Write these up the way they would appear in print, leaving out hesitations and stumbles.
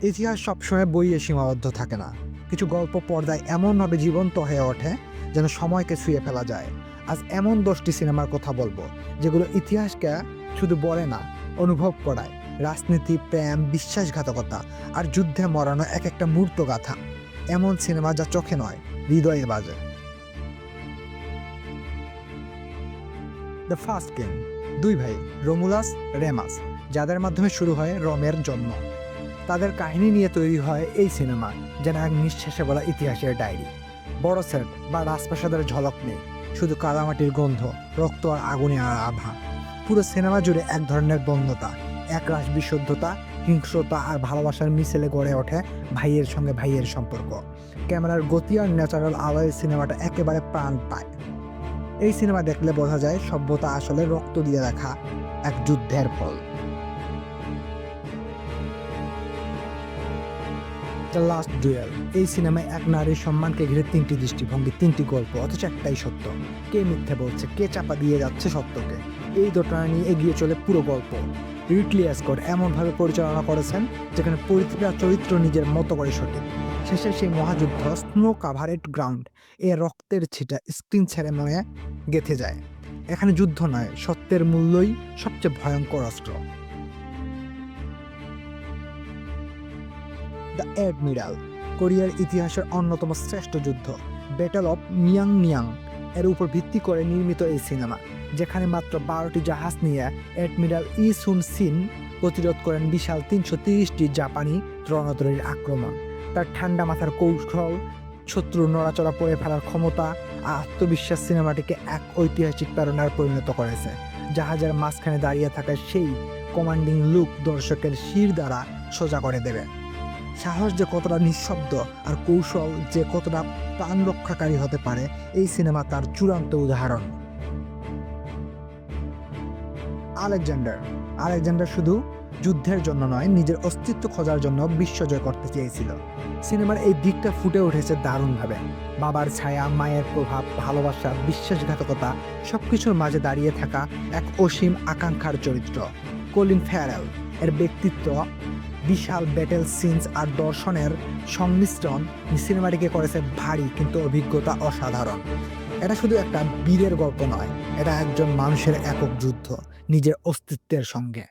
ইতিহাস সবসময় বইয়ে সীমাবদ্ধ থাকে না। কিছু গল্প পর্দায় এমনভাবে জীবন্ত হয়ে ওঠে যেন সময়কে ছুঁয়ে ফেলা যায়। আজ এমন 10টি সিনেমার কথা বলবো যেগুলো ইতিহাসকে শুধু বলে না, অনুভব করায়। রাজনীতি, প্রেম, বিশ্বাসঘাতকতা আর যুদ্ধে মরানো এক একটা মূর্ত গাথা। এমন সিনেমা যা চোখে নয়, হৃদয়ে বাজে। দ্য ফার্স্ট কিং, দুই ভাই রোমুলাস, রেমাস, যাদের মাধ্যমে শুরু হয় রোমের জন্ম। তাদের কাহিনী নিয়ে তৈরি হয় এই সিনেমা, যেন এক নিঃশ্বাসে বলা ইতিহাসের ডায়েরি। বড় সেট বা রাজপ্রাসাদের ঝলক নেই, শুধু কাদামাটির গন্ধ, রক্ত আর আগুনে আর আভা। পুরো সিনেমা জুড়ে এক ধরনের দ্বন্দ্বতা, একরাশ বিশুদ্ধতা, হিংস্রতা আর ভালোবাসার মিশেলে গড়ে ওঠে ভাইয়ের সঙ্গে ভাইয়ের সম্পর্ক। ক্যামেরার গতি আর ন্যাচারাল আলোয় সিনেমাটা একেবারে প্রাণ পায়। এই সিনেমা দেখলে বোঝা যায় সভ্যতা আসলে রক্ত দিয়ে রাখা এক যুদ্ধের ফল। দ্য লাস্ট ডুয়েল, এই সিনেমায় এক নারীর সম্মানকে ঘিরে 3টি দৃষ্টিভঙ্গি, 3টি গল্প, অথচ একটাই সত্য। কে মিথ্যে বলছে, কে চাপা দিয়ে যাচ্ছে সত্যকে, এই দুটো নিয়ে এগিয়ে চলে পুরো গল্প। রিডলি স্কট এমনভাবে পরিচালনা করেছেন যেখানে প্রতিটা চরিত্র নিজের মতো করে সঠিক। শেষে সেই মহাযুদ্ধ, স্নো কাভারেড গ্রাউন্ড, এ রক্তের ছিটা স্ক্রিন ছেড়ে মনে গেঁথে যায়। এখানে যুদ্ধ নয়, সত্যের মূল্যই সবচেয়ে ভয়ঙ্কর অস্ত্র। দ্য অ্যাডমিরাল, কোরিয়ার ইতিহাসের অন্যতম শ্রেষ্ঠ যুদ্ধ, ব্যাটল অফ মিয়াংনিয়াং এর উপর ভিত্তি করে নির্মিত এই সিনেমা, যেখানে মাত্র 12টি জাহাজ নিয়ে অ্যাডমিরাল ই সুন সিন প্রতিরোধ করেন বিশাল 330টি জাপানি রণতরীর আক্রমণ। তার ঠান্ডা মাথার কৌশল, শত্রু নড়াচড়া পড়ে ফেলার ক্ষমতা আর আত্মবিশ্বাস সিনেমাটিকে এক ঐতিহাসিক প্রেরণার পরিণত করেছে। জাহাজের মাঝখানে দাঁড়িয়ে থাকা সেই কমান্ডিং লুক দর্শকের শির দ্বারা সোজা করে দেবে। সাহস যে কতটা নিঃশব্দ আর কৌশল যে কতটা প্রাণ রক্ষাকারী হতে পারে, এই সিনেমা তার চূড়ান্ত উদাহরণ। আলেকজান্ডার শুধু যুদ্ধের জন্য নয়, নিজের অস্তিত্ব খোঁজার জন্য বিশ্বজয় করতে চেয়েছিল। সিনেমার এই দিকটা ফুটে উঠেছে দারুণভাবে। বাবার ছায়া, মায়ের প্রভাব, ভালোবাসা, বিশ্বাসঘাতকতা, সবকিছুর মাঝে দাঁড়িয়ে থাকা এক অসীম আকাঙ্ক্ষার চরিত্র। কলিন ফ্যারেল এর ব্যক্তিত্ব, বিশাল ব্যাটেল সিনস আর দর্শনের সংমিশ্রণ সিনেমাটিকে করেছে ভারী, কিন্তু অভিজ্ঞতা অসাধারণ। এটা শুধু একটা বীরের গল্প নয়, এটা একজন মানুষের একক যুদ্ধ নিজের অস্তিত্বের সঙ্গে।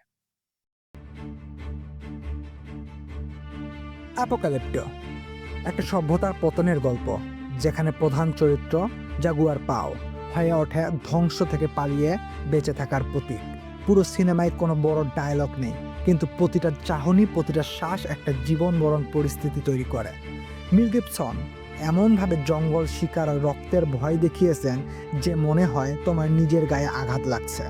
অ্যাপোক্যালিপ্টো, একটা সভ্যতার পতনের গল্প, যেখানে প্রধান চরিত্র জাগুয়ার পাও হয়ে ওঠে ধ্বংস থেকে পালিয়ে বেঁচে থাকার প্রতীক। পুরো সিনেমায় কোনো বড় ডায়লগ নেই, কিন্তু প্রতিটা চাহনি, প্রতিটা শ্বাস একটা জীবন মরণ পরিস্থিতি তৈরি করে। মেল গিবসন এমনভাবে জঙ্গল, শিকার আর রক্তের ভয় দেখিয়েছেন যে মনে হয় তোমার নিজের গায়ে আঘাত লাগছে।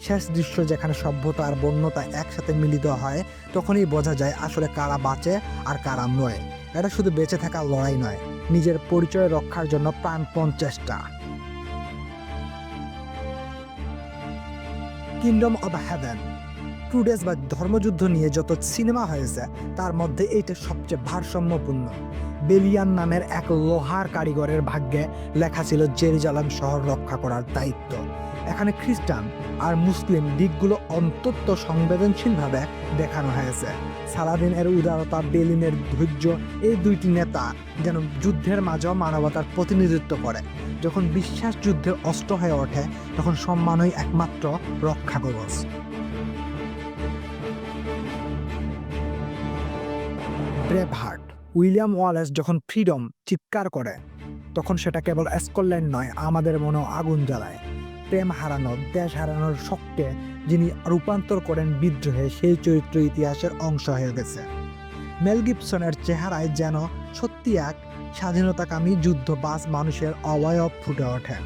শেষ দৃশ্য যেখানে সভ্যতা আর বন্যতা একসাথে মিলিত হয়, তখনই বোঝা যায় আসলে কারা বাঁচে আর কারা নয়। এটা শুধু বেঁচে থাকার লড়াই নয়, নিজের পরিচয় রক্ষার জন্য প্রাণপণ চেষ্টা। কিংডম অব হেভেন, ট্রুডেস বা ধর্মযুদ্ধ নিয়ে যত সিনেমা হয়েছে তার মধ্যে এইটা সবচেয়ে ভারসাম্যপূর্ণ। বেলিয়ান নামের এক লোহার কারিগরের ভাগ্যে লেখা ছিল জেরুজালেম শহর রক্ষা করার দায়িত্ব। এখানে খ্রিস্টান আর মুসলিম দিকগুলো অন্তত সংবেদনশীলভাবে দেখানো হয়েছে। সালাদিন এর উদারতা, বেলিনের ধৈর্য, এই দুইটি নেতা যেন যুদ্ধের মাঝেও মানবতার প্রতিনিধিত্ব করে। যখন বিশ্বাস যুদ্ধের অস্ত্র হয়ে ওঠে, তখন সম্মানই একমাত্র রক্ষা কবচ। ব্রেভহার্ট, উইলিয়াম ওয়ালেস যখন ফ্রিডম চিৎকার করে, তখন সেটা কেবল স্কটল্যান্ড নয়, আমাদের মনেও আগুন জ্বালায়। প্রেম হারানো, দেশ হারানোর শক্তে যিনি রূপান্তর করেন বিদ্রোহে, সেই চরিত্র ইতিহাসের অংশ হয়ে গেছে। মেল গিবসনের চেহারায় যেন সত্যি এক স্বাধীনতাকামী যুদ্ধবাজ মানুষের অবয়ব ফুটে ওঠে।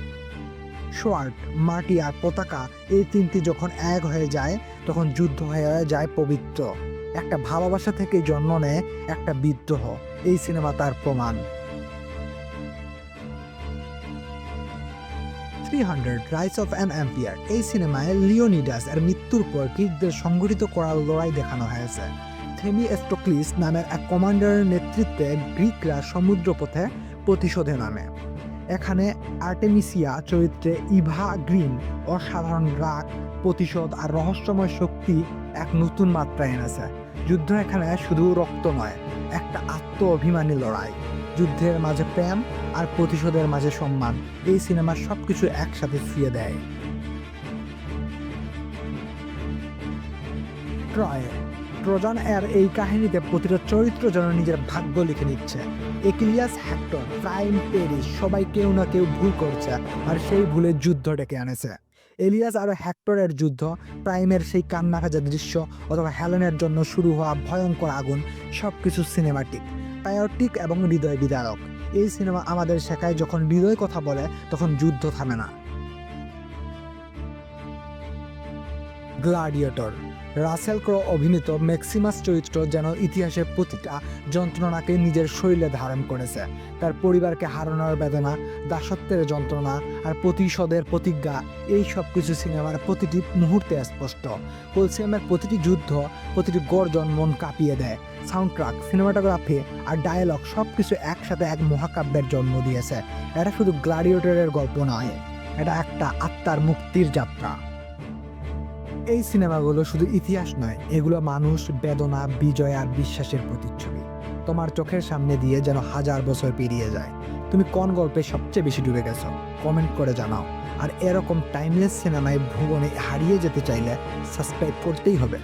শোয়ার্ট, মাটি আর পতাকা, এই তিনটি যখন এক হয়ে যায়, তখন যুদ্ধ হয়ে যায় পবিত্র। একটা ভালোবাসা থেকে জন্ম নেয় একটা বিদ্রোহ। এই সিনেমা তার প্রমাণ। 300 রাইজ অফ অ্যান এম্পিয়ার, এই সিনেমায় লিওনিডাস এর মৃত্যুর পর গ্রিকদের সংগঠিত করার লড়াই দেখানো হয়েছে। থেমিস্টোক্লিস নামের এক কমান্ডারের নেতৃত্বে গ্রিকরা সমুদ্রপথে প্রতিশোধে নামে। এখানে আর্টেমিসিয়া চরিত্রে ইভা গ্রিন অসাধারণ রাগ, প্রতিশোধ আর রহস্যময় শক্তি এক নতুন মাত্রা এনেছে। যুদ্ধ এখানে শুধু রক্ত নয়, একটা অভিমানী লড়াই, যুদ্ধের মাঝে প্রেম আর প্রতিশোধের মাঝে সম্মান। এই সিনেমা সবকিছু একসাথে ছুঁয়ে দেয়। ট্রোজান এর এই কাহিনীতে প্রতিটা চরিত্র যেন নিজের ভাগ্য লিখে নিচ্ছে। একিলিয়াস, হেক্টর, প্রাইম, পেরিস, সবাই কেউ না কেউ ভুল করছে, আর সেই ভুলে যুদ্ধ ডেকে আনেছে। এলিয়াস আর হেক্টরের যুদ্ধ, প্রাইমের সেই কান্না ভেজা দৃশ্য, অথবা হেলেনের জন্য শুরু হওয়া ভয়ঙ্কর আগুন, সবকিছু সিনেমাটিক, পায়োটিক এবং হৃদয় বিদারক। এই সিনেমা আমাদের শেখায়, যখন হৃদয় কথা বলে তখন যুদ্ধ থামে না। গ্ল্যাডিয়েটর। রাসেল ক্রো অভিনীত ম্যাক্সিমাস চরিত্র যেন ইতিহাসের প্রতিটা যন্ত্রণাকে নিজের শরীরে ধারণ করেছে। তার পরিবারকে হারানোর বেদনা, দাসত্বের যন্ত্রণা আর প্রতিশোধের প্রতিজ্ঞা, এই সব কিছু সিনেমার প্রতিটি মুহূর্তে স্পষ্ট। কোলসিয়ামের প্রতিটি যুদ্ধ, প্রতিটি গর্জন মন কাঁপিয়ে দেয়। সাউন্ডট্র্যাক, সিনেমাটোগ্রাফি আর ডায়ালগ সবকিছু একসাথে এক মহাকাব্যের জন্ম দিয়েছে। এটা শুধু গ্ল্যাডিয়েটরের গল্প নয়, এটা একটা আত্মার মুক্তির যাত্রা। এই সিনেমাগুলো শুধু ইতিহাস নয়, এগুলো মানুষ, বেদনা, বিজয় আর বিশ্বাসের প্রতিচ্ছবি। তোমার চোখের সামনে দিয়ে যেন হাজার বছর পেরিয়ে যায়। তুমি কোন গল্পে সবচেয়ে বেশি ডুবে গেছো কমেন্ট করে জানাও। আর এরকম টাইমলেস সিনেমায় ভুবনে হারিয়ে যেতে চাইলে সাবস্ক্রাইব করতেই হবে।